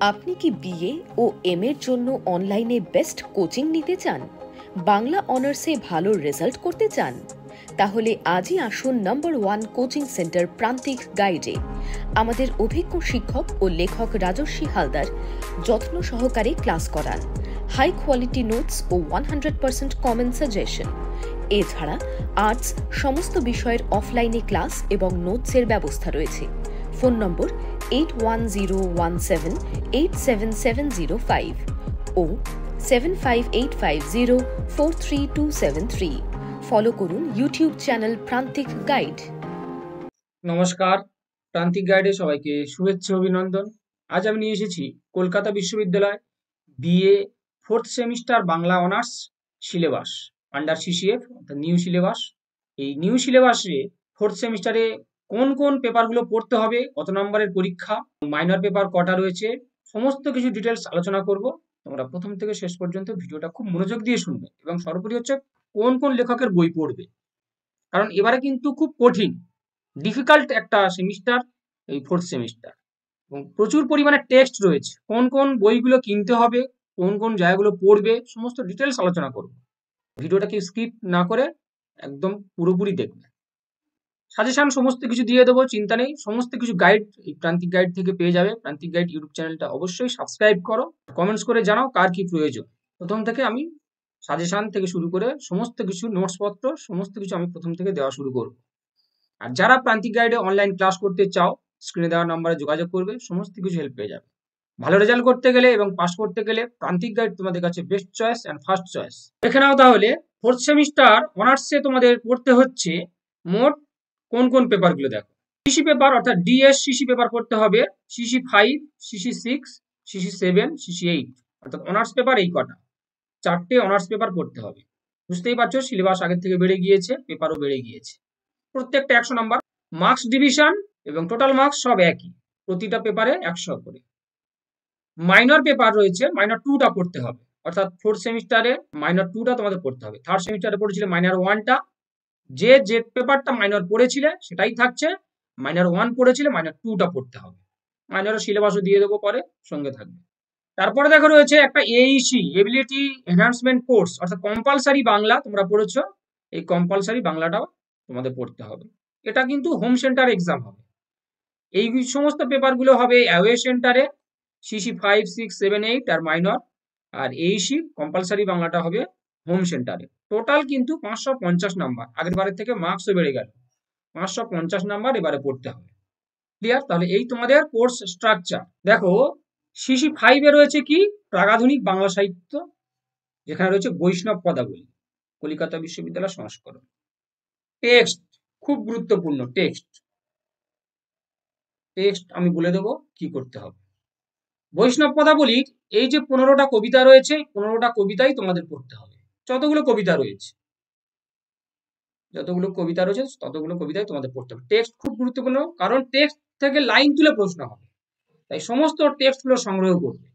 আপনি কি বিএ ও এম এর জন্য অনলাইনে বেস্ট কোচিং নিতে চান? বাংলা অনার্সে ভালো রেজাল্ট করতে চান? তাহলে আজই আসুন নম্বর 1 কোচিং সেন্টার প্রান্তিক গাইডে। আমাদের অভিজ্ঞ শিক্ষক ও লেখক রাজস্বী হালদার যত্ন সহকারে ক্লাস করান, হাই কোয়ালিটি নোটস ও 100% কমন সাজেশন। এছাড়া আর্টস সমস্ত বিষয়ের অফলাইনে ক্লাস এবং নোটসের ব্যবস্থা রয়েছে। ফোন নম্বর 8101787705 ও 7585043273। ফলো করুন ইউটিউব চ্যানেল প্রান্তিক গাইড। নমস্কার, প্রান্তিক গাইডে সবাইকে শুভেচ্ছা অভিনন্দন। আজ আমি নিয়ে এসেছি কলকাতা বিশ্ববিদ্যালয় BA 4th semester Bangla honours syllabus under CCF, অর্থাৎ নিউ সিলেবাস। এই নিউ সিলেবাসে 4th সেমিস্টারে কোন কোন পেপারগুলো পড়তে হবে, কত নম্বরের পরীক্ষা, মাইনর পেপার কটা রয়েছে, সমস্ত কিছু ডিটেলস আলোচনা করব। তোমরা প্রথম থেকে শেষ পর্যন্ত ভিডিওটা খুব মনোযোগ দিয়ে শুনবে এবং সর্বোপরি হচ্ছে কোন কোন লেখকের বই পড়বে, কারণ এবারে কিন্তু খুব কঠিন ডিফিকাল্ট একটা সেমিস্টার এই 4th সেমিস্টার, এবং প্রচুর পরিমাণে টেক্সট রয়েছে। কোন কোন বইগুলো কিনতে হবে, কোন কোন জায়গাগুলো পড়বে, সমস্ত ডিটেলস আলোচনা করব। ভিডিওটাকে স্কিপ না করে একদম পুরোপুরি দেখবে। সাজেশন সমস্ত কিছু দিয়ে দেবো, চিন্তা নেই। সমস্ত কিছু গাইড এই প্রান্তিক গাইড থেকে পেয়ে যাবে। প্রান্তিক গাইড ইউটিউব চ্যানেলটা অবশ্যই সাবস্ক্রাইব করো, কমেন্টস করে জানাও কার কি প্রয়োজন। প্রথম থেকে আমি সাজেশন থেকে শুরু করে সমস্ত কিছু নোটসপত্র সমস্ত কিছু আমি প্রথম থেকে দেওয়া শুরু করব। আর যারা প্রান্তিক গাইডে অনলাইন ক্লাস করতে চাও, স্ক্রিনে দেওয়া নম্বরে যোগাযোগ করবে, সমস্ত কিছু হেল্প পেয়ে যাবে। ভালো রেজাল্ট করতে গেলে এবং পাস করতে গেলে প্রান্তিক গাইড তোমাদের কাছে best choice and first choice. দেখে নাও তাহলে 4th সেমিস্টার অনার্সে তোমাদের পড়তে হচ্ছে মোট কোন কোন পেপারগুলো। দেখো, সিসি পেপার অর্থাৎ ডিএস সিসি পেপার পড়তে হবে, সিসি 5, সিসি 6, সিসি 7, সিসি 8, অর্থাৎ অনার্স পেপার এই কটা, 4টে অনার্স পেপার পড়তে হবে। বুঝতেই পারছো সিলেবাস আগের থেকে বেড়ে গিয়েছে, পেপারও বেড়ে গিয়েছে। প্রত্যেকটা 100 নাম্বার, মার্কস ডিভিশন এবং টোটাল মার্কস সব একই, প্রতিটা পেপারে 100 করে। মাইনর পেপার রয়েছে, মাইনর 2টা পড়তে হবে, অর্থাৎ 4th সেমিস্টারে মাইনর 2টা তোমাদের পড়তে হবে। 3rd সেমিস্টারে পড়েছিলে মাইনর 1টা, যে পেপারটা মাইনর পড়েছিলে সেটাই থাকছে। মাইনর 1 পড়েছিলে মাইনর 2টা পড়তে হবে। মাইনরের সিলেবাসও দিয়ে দেবো পরে, সঙ্গে থাকবে। তারপরে দেখো রয়েছে একটা এইসি এবিলিটি এনহান্সমেন্ট কোর্স, অর্থাৎ কম্পালসারি বাংলা তোমরা পড়েছো, এই কম্পালসারি বাংলাটাও তোমাদের পড়তে হবে। এটা কিন্তু হোম সেন্টার এক্সাম হবে। এই সমস্ত পেপারগুলো হবে অ্যাওয়ে সেন্টারে, সিসি 5, 6, 7, 8 আর মাইনর। আর এইসি কম্পালসারি বাংলাটা হবে হোম সেন্টারে। টোটাল কিন্তু 550 নাম্বার, আগের বারের থেকে মার্কসও বেড়ে গেল, 550 নাম্বার এবারে পড়তে হবে। ক্লিয়ার? তাহলে এই তোমাদের কোর্স স্ট্রাকচার। দেখো, সিসি 5 রয়েছে কি প্রাগাধুনিক বাংলা সাহিত্য, যেখানে রয়েছে বৈষ্ণব পদাবলী, কলিকাতা বিশ্ববিদ্যালয় সংস্করণ। টেক্সট খুব গুরুত্বপূর্ণ, টেক্সট আমি বলে দেবো কি করতে হবে। বৈষ্ণব পদাবলীর এই যে 15টা কবিতা রয়েছে, 15টা কবিতাই তোমাদের পড়তে হবে। যতগুলো কবিতা রয়েছে ততগুলো কবিতাই তোমাদের পড়তে হবে। টেক্সট খুব গুরুত্বপূর্ণ, কারণ টেক্সট থেকে লাইন তুলে প্রশ্ন হবে, তাই সমস্ত টেক্সটগুলো সংগ্রহ করবে।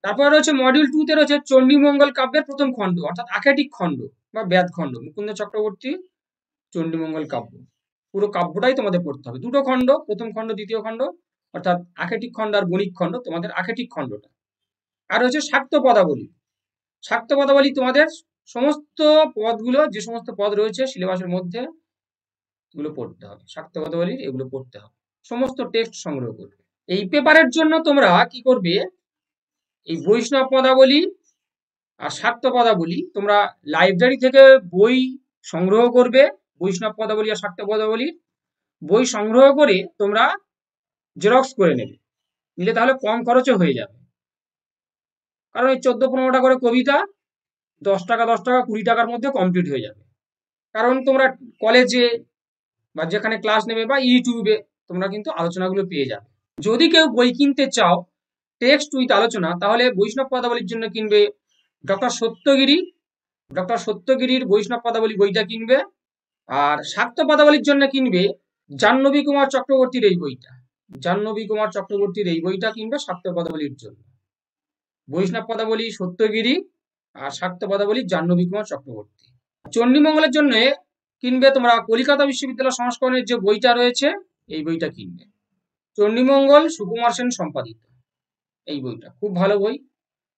তারপরে রয়েছে মডিউল 2 তে রয়েছে চণ্ডীমঙ্গল কাব্যের প্রথম খণ্ড, অর্থাৎ আখেটিক খণ্ড বা ব্যাদ খণ্ড, মুকুন্দ চক্রবর্তী চণ্ডীমঙ্গল কাব্য। পুরো কাব্যটাই তোমাদের পড়তে হবে। দুটো খণ্ড, প্রথম খণ্ড দ্বিতীয় খণ্ড, অর্থাৎ আখেটিক খণ্ড আর গণিক খণ্ড, তোমাদের আখেটিক খণ্ডটা। আর হচ্ছে শাক্ত পদাবলী। শাক্ত পদাবলী তোমাদের সমস্ত পদগুলো, যে সমস্ত পদ রয়েছে সিলেবাসের মধ্যে, এগুলো পড়তে হবে। শাক্ত পদাবলী এগুলো পড়তে হবে, সমস্ত টেক্সট সংগ্রহ করবে। এই পেপারের জন্য তোমরা কি করবে, এই বৈষ্ণব পদাবলী আর শাক্ত পদাবলী তোমরা লাইব্রেরি থেকে বই সংগ্রহ করবে। বৈষ্ণব পদাবলী আর শাক্ত পদাবলীর বই সংগ্রহ করে তোমরা জেরক্স করে নেবে, নিলে তাহলে কম খরচে হয়ে যাবে। কারণ এই 14-15টা করে কবিতা 10 টাকা 10 টাকা 20 টাকার মধ্যে কমপ্লিট হয়ে যাবে। কারণ তোমরা কলেজে বা যেখানে ক্লাস নেবে বা ইউটিউবে তোমরা কিন্তু আলোচনাগুলো পেয়ে যাবে। যদি কেউ বই কিনতে চাও টেক্সট উইথ আলোচনা, তাহলে বৈষ্ণব পদাবলীর জন্য কিনবে ডক্টর সত্যগিরির বৈষ্ণব পদাবলী বইটা কিনবে। আর শাক্ত পদাবলীর জন্য কিনবে জাহ্নবী কুমার চক্রবর্তীর এই বইটা কিনবে শাক্ত পদাবলীর জন্য। বৈষ্ণব পদাবলী সত্যগিরি আর শাক্ত পদাবলী জাহ্নবী কুমার চক্রবর্তী। চণ্ডীমঙ্গলের জন্য কিনবে তোমরা কলিকাতা বিশ্ববিদ্যালয় সংস্করণের যে বইটা রয়েছে, এই বইটা কিনবে। চণ্ডীমঙ্গল সুকুমার সেন সম্পাদিত। এই বইটা খুব ভালো বই।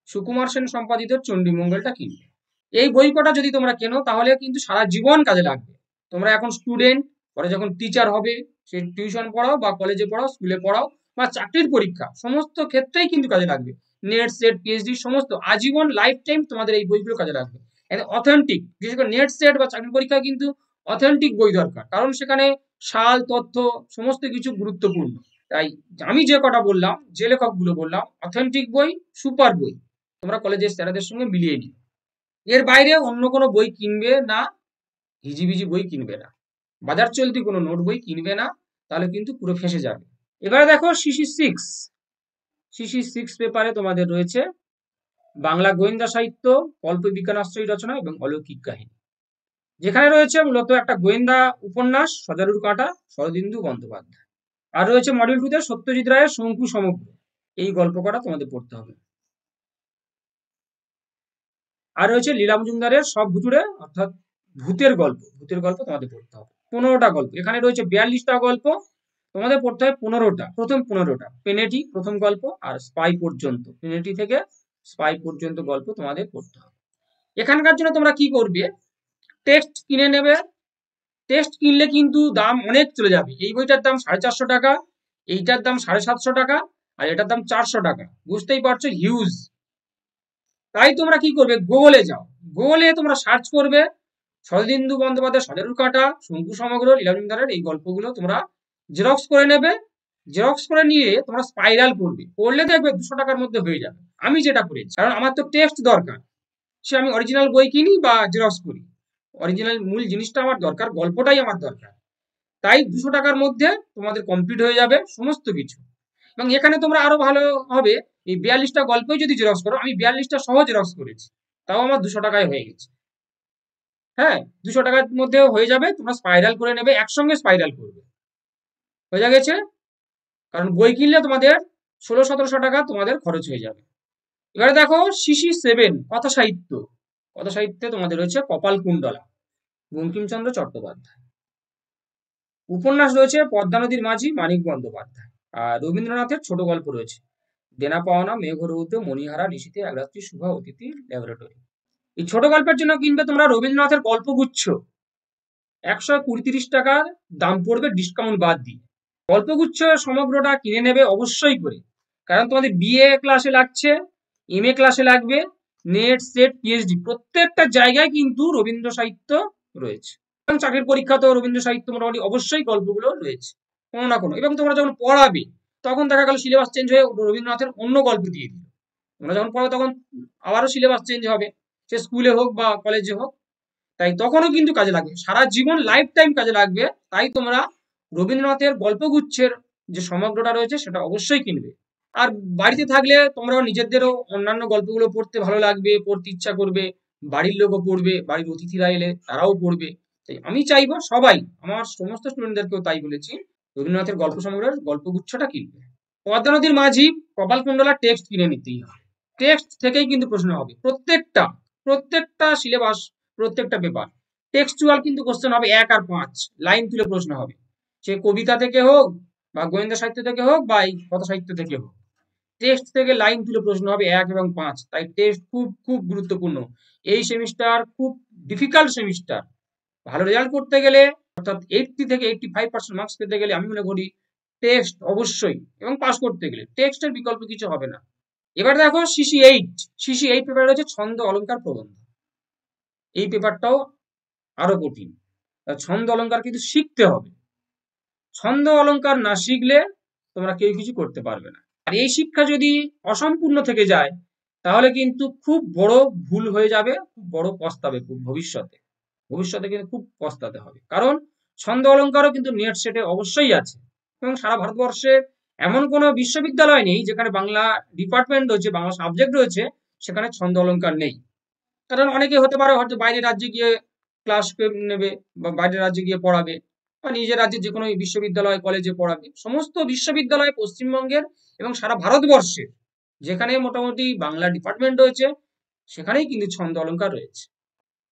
সুকুমার সেন সম্পাদিত চণ্ডীমঙ্গলটা কিনবে। এই বই কটা যদি তোমরা কেনো তাহলে কিন্তু সারা জীবন কাজে লাগবে। তোমরা এখন স্টুডেন্ট, পরে যখন টিচার হবে, সে টিউশন পড়াও বা কলেজে পড়াও, স্কুলে পড়াও বা চাকরির পরীক্ষা, সমস্ত ক্ষেত্রেই কিন্তু কাজে লাগবে। নেট সেট পিএইচডি সমস্ত আজীবন লাইফ টাইম তোমাদের এই বইগুলো কাজে লাগবে। অথেন্টিক, বিশেষ করে নেট সেট বা চাকরির পরীক্ষা কিন্তু অথেন্টিক বই দরকার, কারণ সেখানে সাল তথ্য সমস্ত কিছু গুরুত্বপূর্ণ। তাই আমি যে কটা বললাম, যে লেখকগুলো বললাম, অথেন্টিক বই, সুপার বই, তোমরা কলেজের স্যারেদের সঙ্গে মিলিয়ে নিও। এর বাইরে অন্য কোনো বই কিনবে না, হিজিবিজি বই কিনবে না, বাজার চলতি কোনো নোট বই কিনবে না, তাহলে কিন্তু পুরো ফেঁসে যাবে। এবারে দেখো সিসি 6 পেপারে তোমাদের রয়েছে বাংলা গোয়েন্দা সাহিত্য, অল্প বিজ্ঞানাশ্রয়ী রচনা এবং অলৌকিক কাহিনী, যেখানে রয়েছে মূলত একটা গোয়েন্দা উপন্যাস সজারুর কাঁটা, শরদিন্দু বন্দ্যোপাধ্যায়। আর রয়েছে মডেল 2 তে সত্যজিৎ রায়ের শঙ্কু সমগ্র। এই গল্প কটা তোমাদের পড়তে হবে। আর রয়েছে লীলা মজুমদারের সব ভুতুড়ে, অর্থাৎ ভূতের গল্প তোমাদের পড়তে হবে। 15টা গল্প, এখানে রয়েছে 42টা গল্প, তোমাদের পড়তে হবে 15টা, প্রথম 15টা। পেনেটি প্রথম গল্প, আর স্পাই পর্যন্ত, পেনেটি থেকে স্পাই পর্যন্ত গল্প তোমাদের পড়তে হবে। এখানকার জন্য তোমরা কি করবে, টেক্সট কিনে নেবে। টেক্সট কিনলে কিন্তু দাম অনেক চলে যাবে। এই বইটার দাম 450 টাকা, এইটার দাম 750 টাকা, আর এটার দাম 400 টাকা। বুঝতেই পারছো, হিউজ। তাই তোমরা কি করবে, গুগলে যাও, গুগলে তোমরা সার্চ করবে শরদিন্দু বন্দ্যোপাধ্যায় সজারুর কাঁটা, শঙ্কু সমগ্র, লীলা মজুমদারের এই গল্পগুলো তোমরা জেরক্স করে নেবে। জেরক্স করে নিয়ে তোমরা স্পাইরাল করবে, করলে দেখবে 200 টাকার মধ্যে হয়ে যাবে। আমি যেটা করেছি, কারণ আমার তো টেক্সট দরকার, সে আমি অরিজিনাল বই কিনি বা জেরক্স করি, অরিজিনাল মূল জিনিসটা আমার দরকার, গল্পটাই আমার দরকার। তাই 200 টাকার মধ্যে তোমাদের কমপ্লিট হয়ে যাবে সমস্ত কিছু। এবং এখানে তোমরা আরো ভালো হবে, এই 42টা গল্পই যদি জেরক্স করো, আমি 42টা সহ জেরক্স করেছি, তাও আমার 200 টাকায় হয়ে গেছে। হ্যাঁ, 200 টাকার মধ্যেও হয়ে যাবে। তোমরা স্পাইরাল করে নেবে, একসঙ্গে স্পাইরাল করবে, হয়ে গেছে। কারণ বই কিনলে তোমাদের 1600-1700 টাকা তোমাদের খরচ হয়ে যাবে। এবারে দেখো সিসি 7 কথা সাহিত্য। কথা সাহিত্যে তোমাদের রয়েছে কপাল কুণ্ডলা, বঙ্কিমচন্দ্র চট্টোপাধ্যায়। উপন্যাস রয়েছে পদ্মা নদীর মাঝি, মানিক বন্দ্যোপাধ্যায়। আর রবীন্দ্রনাথের ছোট গল্প রয়েছে দেনা পাওনা, মেঘরৌদ্র, মণিহারা, নিশীথে, এক রাত্রি শুভা, অতিথি, ল্যাবরেটরি। এই ছোট গল্পের জন্য কিনবে তোমরা রবীন্দ্রনাথের গল্পগুচ্ছ, 120-30 টাকার দাম পড়বে ডিসকাউন্ট বাদ দিয়ে। গল্পগুচ্ছ সমগ্রটা কিনে নেবে অবশ্যই করে, কারণ তোমাদের বিএ ক্লাসে লাগছে, এমএ ক্লাসে লাগবে, নেট সেট পিএইচডি প্রত্যেকটা জায়গায় কিন্তু রবীন্দ্র সাহিত্য রয়েছে। এবং চাকরির পরীক্ষা তো রবীন্দ্র সাহিত্য মোটামুটি অবশ্যই গল্পগুলো রয়েছে কোনো না কোনো। এবং তোমরা যখন পড়াবে তখন দেখা গেল সিলেবাস চেঞ্জ হয়ে রবীন্দ্রনাথের অন্য গল্প দিয়ে দিল, তোমরা যখন পড়ো তখন আবারও সিলেবাস চেঞ্জ হবে, সে স্কুলে হোক বা কলেজে হোক। তাই তখনও কিন্তু কাজে লাগবে, সারা জীবন লাইফ টাইম কাজে লাগবে। তাই তোমরা রবীন্দ্রনাথের গল্পগুচ্ছের যে সমগ্রটা রয়েছে সেটা অবশ্যই কিনবে। আর বাড়িতে থাকলে তোমরাও নিজেদেরও অন্যান্য গল্পগুলো পড়তে ভালো লাগবে, পড়তে ইচ্ছা করবে, বাড়ির লোকও পড়বে, বাড়ির অতিথিরা এলে তারাও পড়বে। তাই আমি চাইবো সবাই, আমার সমস্ত স্টুডেন্টদেরকেও তাই বলেছি, রবীন্দ্রনাথের গল্প সমগ্রের গল্পগুচ্ছটা কিনবে। পদ্মা নদীর মাঝি, কপালকুণ্ডলা টেক্সট কিনে নিতেই হবে। টেক্সট থেকেই কিন্তু প্রশ্ন হবে, প্রত্যেকটা সিলেবাস, প্রত্যেকটা পেপার টেক্সচুয়াল কিন্তু কোশ্চেন হবে, 1 আর 5 লাইন তুলে প্রশ্ন হবে, সে কবিতা থেকে হোক বা গোয়েন্দা সাহিত্য থেকে হোক বা এই কথা সাহিত্য থেকে হোক, টেক্সট থেকে লাইন তুলে প্রশ্ন হবে 1 এবং 5। তাই টেক্সট খুব খুব গুরুত্বপূর্ণ। এই সেমিস্টার খুব ডিফিকাল্ট সেমিস্টার। ভালো রেজাল্ট করতে গেলে, অর্থাৎ 80 থেকে 85% মার্কস পেতে গেলে আমি মনে করি টেক্সট অবশ্যই, এবং পাস করতে গেলে টেক্সটের বিকল্প কিছু হবে না। এবার দেখো সিসি 8 পেপারে রয়েছে ছন্দ, অলংকার, প্রবন্ধ। এই পেপারটাও আরো কঠিন। ছন্দ অলংকার কিন্তু শিখতে হবে, ছন্দ অলংকার না শিখলে তোমরা কেউ কিছু করতে পারবে না। আর এই শিক্ষা যদি অসম্পূর্ণ থেকে যায় তাহলে কিন্তু খুব বড় ভুল হয়ে যাবে, খুব বড় পস্তাবে ভবিষ্যতে কিন্তু খুব পস্তাতে হবে। কারণ ছন্দ অলংকারও কিন্তু নেট সেটে অবশ্যই আছে, এবং সারা ভারতবর্ষে এমন কোনো বিশ্ববিদ্যালয় নেই যেখানে বাংলা ডিপার্টমেন্ট রয়েছে, বাংলা সাবজেক্ট রয়েছে, সেখানে ছন্দ অলংকার নেই। কারণ অনেকে হতে পারে হয়তো বাইরের রাজ্যে গিয়ে ক্লাস নেবে বা বাইরের রাজ্যে গিয়ে পড়াবে, বা নিজের রাজ্যে যে কোনো বিশ্ববিদ্যালয় কলেজে পড়াবে। সমস্ত বিশ্ববিদ্যালয় পশ্চিমবঙ্গের এবং সারা ভারতবর্ষের যেখানে মোটামুটি বাংলা ডিপার্টমেন্ট রয়েছে সেখানেই কিন্তু ছন্দ অলংকার রয়েছে,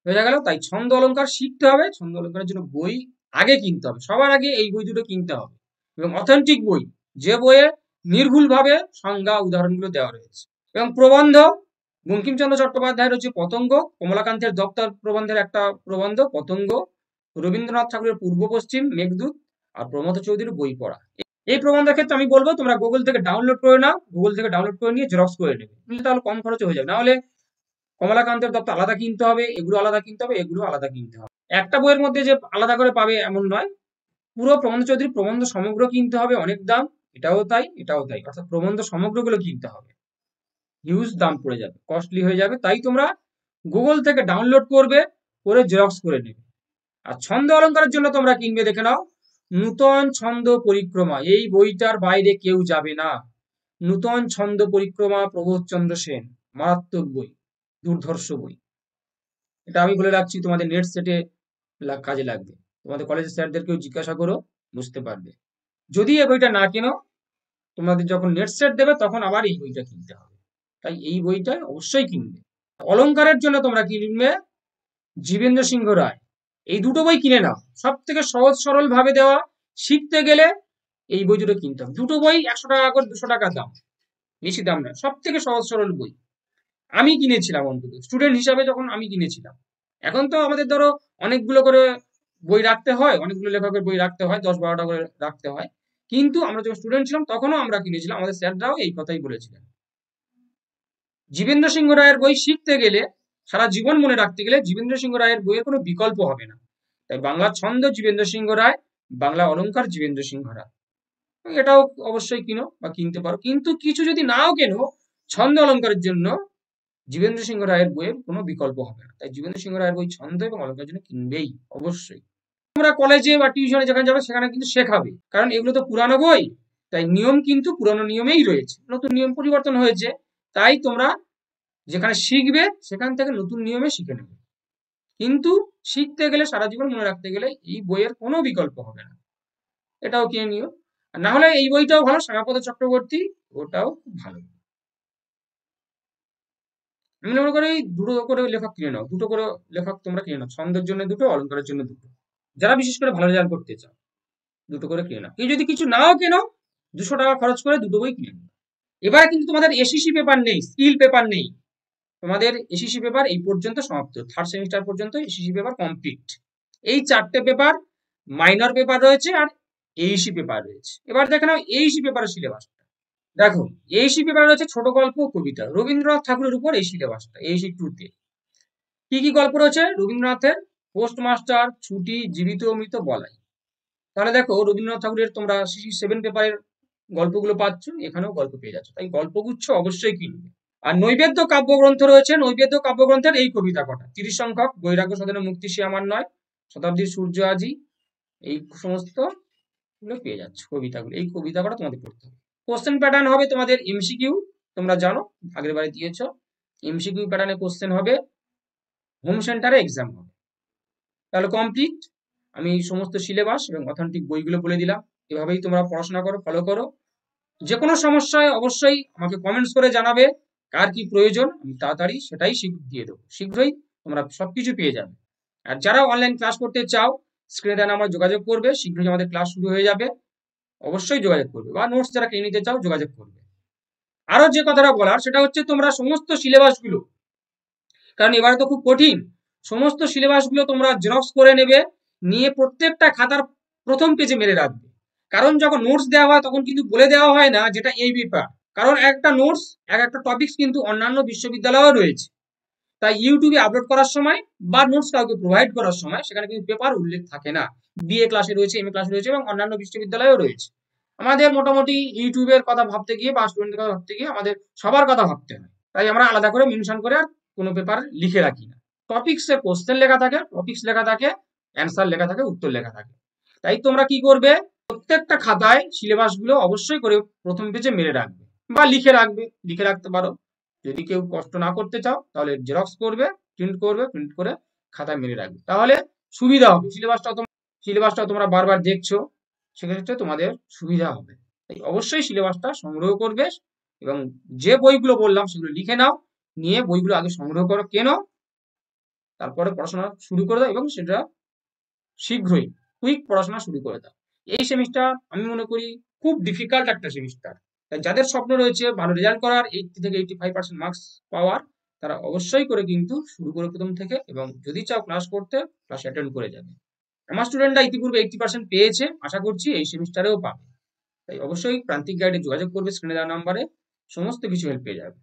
বোঝা গেল। তাই ছন্দ অলংকার শিখতে হবে, ছন্দ অলংকারের জন্য বই আগে কিনতে হবে, সবার আগে এই বই দুটো কিনতে হবে, এবং অথেন্টিক বই, যে বইয়ে নির্ভুলভাবে সংজ্ঞা উদাহরণগুলো দেওয়া রয়েছে। এবং প্রবন্ধ, বঙ্কিমচন্দ্র চট্টোপাধ্যায়ের হচ্ছে পতঙ্গ, কমলাকান্তের দপ্তর প্রবন্ধের একটা প্রবন্ধ পতঙ্গ, রবীন্দ্রনাথ ঠাকুরের পূর্ব পশ্চিম মেঘদূত, আর প্রমথ চৌধুরীর বই পড়া। এই প্রবন্ধের ক্ষেত্রে আমি বলবো তোমরা গুগল থেকে ডাউনলোড করে নাও, গুগল থেকে ডাউনলোড করে নিয়ে জেরক্স করে নেবে, তাহলে কম খরচে হয়ে যাবে। না হলে কমলাকান্তের দপ্তর আলাদা কিনতে হবে, এগুলো আলাদা কিনতে হবে, এগুলো আলাদা কিনতে হবে। একটা বইয়ের মধ্যে যে আলাদা করে পাবে এমন নয়, পুরো প্রবন্ধ চৌধুরীর প্রবন্ধ সমগ্র কিনতে হবে, অনেক দাম, এটাও তাই এটাও তাই, অর্থাৎ প্রবন্ধ সমগ্রগুলো কিনতে হবে, হিউজ দাম পড়ে যাবে, কস্টলি হয়ে যাবে। তাই তোমরা গুগল থেকে ডাউনলোড করবে, করে জেরক্স করে নেবে। আর ছন্দ অলঙ্কারের জন্য তোমরা কিনবে, দেখে নাও, নূতন ছন্দ পরিক্রমা, এই বইটার বাইরে কেউ যাবে না। নূতন ছন্দ পরিক্রমা, প্রবোধচন্দ্র সেন, মারাত্মক বই, দুর্ধর্ষ বই। এটা আমি বলে রাখছি, তোমাদের নেট সেটে কাজে লাগবে, তোমাদের কলেজের স্যারদেরকেও জিজ্ঞাসা করো, বুঝতে পারবে। যদি এই বইটা না কেনো, তোমাদের যখন নেট সেট দেবে তখন আবার এই বইটা কিনতে হবে। তাই এই বইটা অবশ্যই কিনবে। অলঙ্কারের জন্য তোমরা কিনবে জীবেন্দ্র সিংহ রায়, এই দুটো বই কিনে নাও, সব থেকে সহজ সরল ভাবে দেওয়া, শিখতে গেলে এই বই দুটো কিনতে হবে। দুটো বই 100 টাকা করে, 200 টাকা দাম, বেশি দাম না, সব থেকে সহজ সরল বই। আমি কিনেছিলাম, অন্তত স্টুডেন্ট হিসাবে যখন আমি কিনেছিলাম। এখন তো আমাদের ধরো অনেকগুলো করে বই রাখতে হয়, অনেকগুলো লেখকের বই রাখতে হয়, 10-12টা করে রাখতে হয়, কিন্তু আমরা যখন স্টুডেন্ট ছিলাম তখনও আমরা কিনেছিলাম, আমাদের স্যাররাও এই কথাই বলেছিলেন। জীবেন্দ্র সিংহ রায়ের বই শিখতে গেলে, সারা জীবন মনে রাখতে গেলে, জীবেন্দ্র সিংহ রায়ের বইয়ের কোনো বিকল্প হবে না। তাই বাংলা ছন্দ জীবেন্দ্র সিংহ রায়, বাংলা অলঙ্কার জীবেন্দ্র সিংহ রায়, এটাও অবশ্যই কিনো বা কিনতে পারো। কিন্তু কিছু যদি নাও কেনো, ছন্দ অলঙ্কারের জন্য জীবেন্দ্র সিংহ রায়ের বইয়ের কোনো বিকল্প হবে না। তাই জীবেন্দ্র সিংহ রায়ের বই ছন্দ এবং অলঙ্কারের জন্য কিনবেই অবশ্যই। তোমরা কলেজে বা টিউশনে যেখানে যাবে সেখানে কিন্তু শেখাবে, কারণ এগুলো তো পুরানো বই, তাই নিয়ম কিন্তু পুরানো নিয়মেই রয়েছে, নতুন নিয়ম পরিবর্তন হয়েছে। তাই তোমরা যেখানে শিখবে সেখান থেকে নতুন নিয়মে শিখে নেবে। কিন্তু শিখতে গেলে, সারা জীবন মনে রাখতে গেলে এই বইয়ের কোনো বিকল্প হবে না, এটাও কিনে নিও। আর না হলে এই বইটাও ভালো, শ্যামাপদ চক্রবর্তী, ওটাও খুব ভালো। আমি মনে করি দুটো করে লেখক কিনে নাও, দুটো করে লেখক তোমরা কিনে নাও, ছন্দের জন্য দুটো, অলঙ্কারের জন্য দুটো। যারা বিশেষ করে ভালো রেজাল্ট করতে চাও, দুটো করে কিনে নাও। কেউ যদি কিছু নাও কেনো, 200 টাকা খরচ করে দুটো বই কিনে নাও। এবারে কিন্তু তোমাদের এসিসি পেপার নেই, স্কিল পেপার নেই, তোমাদের এসিসি পেপার এই পর্যন্ত সমাপ্ত, 3rd সেমিস্টার পর্যন্ত এসিসি পেপার কমপ্লিট। এই 4টে পেপার মাইনর পেপার রয়েছে, আর এইসি পেপার রয়েছে। এবার দেখে নাও এইসি পেপারের সিলেবাসটা। দেখো, এইসি পেপার রয়েছে ছোট গল্প, কবিতা, রবীন্দ্রনাথ ঠাকুরের উপর এই সিলেবাসটা, এইসি 2-তে। কি কি গল্প রয়েছে? রবীন্দ্রনাথের পোস্টমাস্টার, ছুটি, জীবিত মৃত, বলাই। তাহলে দেখো, রবীন্দ্রনাথ ঠাকুরের তোমরা সিসি 7 পেপারের গল্পগুলো পাচ্ছ, এখানেও গল্প পেয়ে যাচ্ছ, তাই গল্পগুচ্ছ অবশ্যই কিনবে। আর নৈবেদ্য কাব্যগ্রন্থ রয়েছে, নৈবেদ্য কাব্যগ্রন্থের এই কবিতা কটা 30 সংখ্যক, বৈরাগ্য সদনে মুক্তি সে আমার নয়, শতাব্দীর সূর্য আজি, এই সমস্ত গুলো পেয়ে যাচ্ছ কবিতাগুলো। এই কবিতা কটা তোমাদের পড়তে হবে। কোশ্চেন প্যাটার্ন হবে তোমাদের এমসিকিউ, তোমরা জানো আগের বারে দিয়েছ, এমসিকিউ প্যাটার্নে কোশ্চেন হবে, হোম সেন্টারে এক্সাম হবে। তাহলে কমপ্লিট। আমি সমস্ত সিলেবাস এবং অথেন্টিক বইগুলো বলে দিলাম, এভাবেই তোমরা পড়াশোনা করো, ফলো করো। যে কোনো সমস্যায় অবশ্যই আমাকে কমেন্টস করে জানাবে, কার কি প্রয়োজন, আমি তাড়াতাড়ি সেটাই দিয়ে দেবো, শীঘ্রই তোমরা সবকিছু পেয়ে যাবে। আর যারা অনলাইন ক্লাস করতে চাও, স্ক্রিনে দেওয়া নাম্বার যোগাযোগ করবে, শীঘ্রই আমাদের ক্লাস শুরু হয়ে যাবে, অবশ্যই যোগাযোগ করবে। বা নোটস যারা কিনে নিতে চাও যোগাযোগ করবে। আরো যে কথাটা বলার সেটা হচ্ছে, তোমরা সমস্ত সিলেবাসগুলো, কারণ এবারে তো খুব কঠিন, সমস্ত সিলেবাসগুলো তোমরা জেরক্স করে নেবে, নিয়ে প্রত্যেকটা খাতার প্রথম পেজে মেরে রাখবে। কারণ যখন নোটস দেওয়া হয় তখন কিন্তু বলে দেওয়া হয় না যেটা এই পেপার, কারণ একটা নোটস, একটা টপিকস কিন্তু অন্যান্য বিশ্ববিদ্যালয়েও রয়েছে। তাই ইউটিউবে আপলোড করার সময় বা নোটস কাউকে প্রোভাইড করার সময় সেখানে কিন্তু পেপার উল্লেখ থাকে না। বিএ ক্লাসে রয়েছে, এমএ ক্লাসে রয়েছে, এবং অন্যান্য বিশ্ববিদ্যালয়েও রয়েছে। আমাদের মোটামুটি ইউটিউবের কথা ভাবতে গিয়ে বা স্টুডেন্টের কথা ভাবতে গিয়ে আমাদের সবার কথা ভাবতে হয়, তাই আমরা আলাদা করে মেনশন করে আর কোনো পেপার লিখে রাখি না। টপিক্সে কোশ্চেন লেখা থাকে, টপিক্স লেখা থাকে, অ্যান্সার লেখা থাকে, উত্তর লেখা থাকে। তাই তোমরা কি করবে, প্রত্যেকটা খাতায় সিলেবাস গুলো অবশ্যই করে প্রথম পেজে মেরে রাখবে বা লিখে রাখবে, লিখে রাখতে পারো। যদি কেউ কষ্ট না করতে চাও তাহলে জেরক্স করবে, প্রিন্ট করবে, প্রিন্ট করে খাতায় মেরে রাখবে, তাহলে সুবিধা হবে। সিলেবাসটা তোমরা বারবার দেখছো, সেক্ষেত্রে তোমাদের সুবিধা হবে। তাই অবশ্যই সিলেবাসটা সংগ্রহ করবে, এবং যে বইগুলো বললাম সেগুলো লিখে নাও, নিয়ে বইগুলো আগে সংগ্রহ করো, কেনো, তারপরে পড়াশোনা শুরু করে দাও, এবং সেটা শীঘ্রই কুইক পড়াশোনা শুরু করে দাও। এই সেমিস্টার আমি মনে করি খুব ডিফিকাল্ট একটা সেমিস্টার, তাই যাদের স্বপ্ন রয়েছে ভালো রেজাল্ট করার, 80 থেকে 85% মার্কস পাওয়ার, তারা অবশ্যই করে কিন্তু শুরু করে প্রথম থেকে, এবং যদি চাও ক্লাস করতে, ক্লাস অ্যাটেন্ড করে যাবে। আমার স্টুডেন্টরা ইতিপূর্বে 80% পেয়েছে, আশা করছি এই সেমিস্টারেও পাবে। তাই অবশ্যই প্রান্তিক গাইডে যোগাযোগ করবে, স্ক্রিনে দেওয়া নাম্বারে সমস্ত কিছু হেল্প পেয়ে যাবে।